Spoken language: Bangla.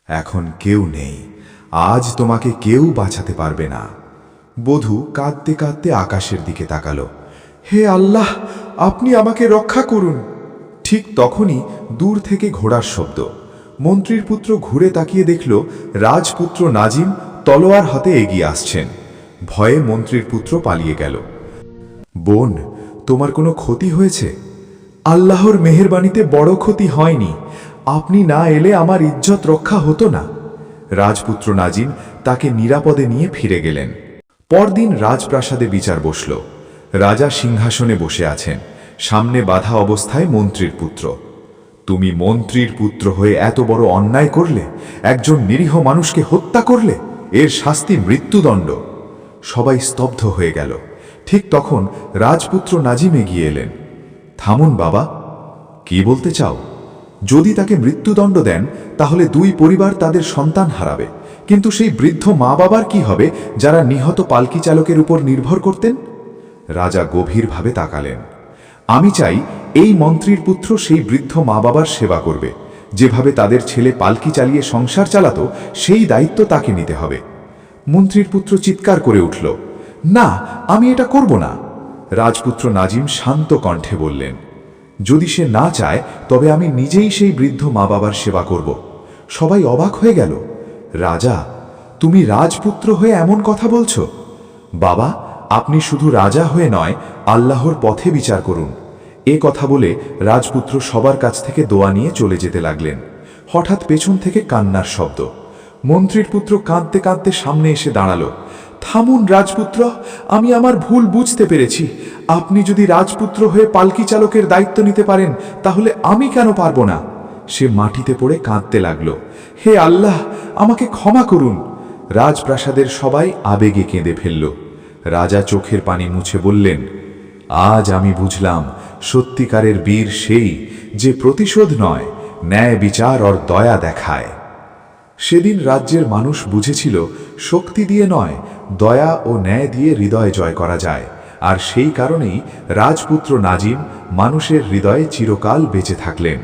এখন কেউ নেই, আজ তোমাকে কেউ বাঁচাতে পারবে না। বধূ কাঁদতে কাঁদতে আকাশের দিকে তাকালো। হে আল্লাহ, আপনি আমাকে রক্ষা করুন। ঠিক তখনই দূর থেকে ঘোড়ার শব্দ। মন্ত্রীর পুত্র ঘুরে তাকিয়ে দেখল রাজপুত্র নাজিম তলোয়ার হাতে এগিয়ে আসছেন। ভয়ে মন্ত্রীর পুত্র পালিয়ে গেল। বোন, তোমার কোনো ক্ষতি হয়েছে? আল্লাহর মেহেরবানিতে বড় ক্ষতি হয়নি। আপনি না এলে আমার ইজ্জত রক্ষা হতো না। রাজপুত্র নাজিম তাকে নিরাপদে নিয়ে ফিরে গেলেন। পরদিন রাজপ্রাসাদে বিচার বসল। রাজা সিংহাসনে বসে আছেন, সামনে বাধা অবস্থায় মন্ত্রীর পুত্র। তুমি মন্ত্রীর পুত্র হয়ে এত বড় অন্যায় করলে, একজন নিরীহ মানুষকে হত্যা করলে, এর শাস্তি মৃত্যুদণ্ড। সবাই স্তব্ধ হয়ে গেল। ঠিক তখন রাজপুত্র নাজিম এগিয়ে এলেন। থামুন বাবা, কি বলতে চাও? যদি তাকে মৃত্যুদণ্ড দেন তাহলে দুই পরিবার তাদের সন্তান হারাবে, কিন্তু সেই বৃদ্ধ মা বাবার কি হবে যারা নিহত পালকি চালকের উপর নির্ভর করতেন? রাজা গভীরভাবে তাকালেন। আমি চাই এই মন্ত্রীর পুত্র সেই বৃদ্ধ মা বাবার সেবা করবে। যেভাবে তাদের ছেলে পালকি চালিয়ে সংসার চালাতো, সেই দায়িত্ব তাকে নিতে হবে। মন্ত্রীর পুত্র চিৎকার করে উঠল, না, আমি এটা করব না। রাজপুত্র নাজিম শান্ত কণ্ঠে বললেন, যদি সে না চায় তবে আমি নিজেই সেই বৃদ্ধ মা বাবার সেবা করব। সবাই অবাক হয়ে গেল। রাজা, তুমি রাজপুত্র হয়ে এমন কথা বলছো? বাবা, আপনি শুধু রাজা হয়ে নয়, আল্লাহর পথে বিচার করুন। এ কথা বলে রাজপুত্র সবার কাছ থেকে দোয়া নিয়ে চলে যেতে লাগলেন। হঠাৎ পেছন থেকে কান্নার শব্দ। মন্ত্রীর পুত্র কাঁদতে কাঁদতে সামনে এসে দাঁড়ালো। থামুন রাজপুত্র, আমি আমার ভুল বুঝতে পেরেছি। আপনি যদি রাজপুত্র হয়ে পালকি চালকের দায়িত্ব নিতে পারেন, তাহলে আমি কেন পারবো না? সে মাটিতে পড়ে কাঁদতে লাগলো। হে আল্লাহ, আমাকে ক্ষমা করুন। রাজপ্রাসাদের সবাই আবেগে কেঁদে ফেলল। রাজা চোখের পানি মুছে বললেন, আজ আমি বুঝলাম সত্যিকারের বীর সেই যে প্রতিশোধ নয়, ন্যায় বিচার আর দয়া দেখায়। সেদিন রাজ্যের মানুষ বুঝেছিল শক্তি দিয়ে নয়, দয়া ও ন্যায় দিয়ে হৃদয় জয় করা যায়। আর সেই কারণেই রাজপুত্র নাজিম মানুষের হৃদয়ে চিরকাল বেঁচে থাকলেন।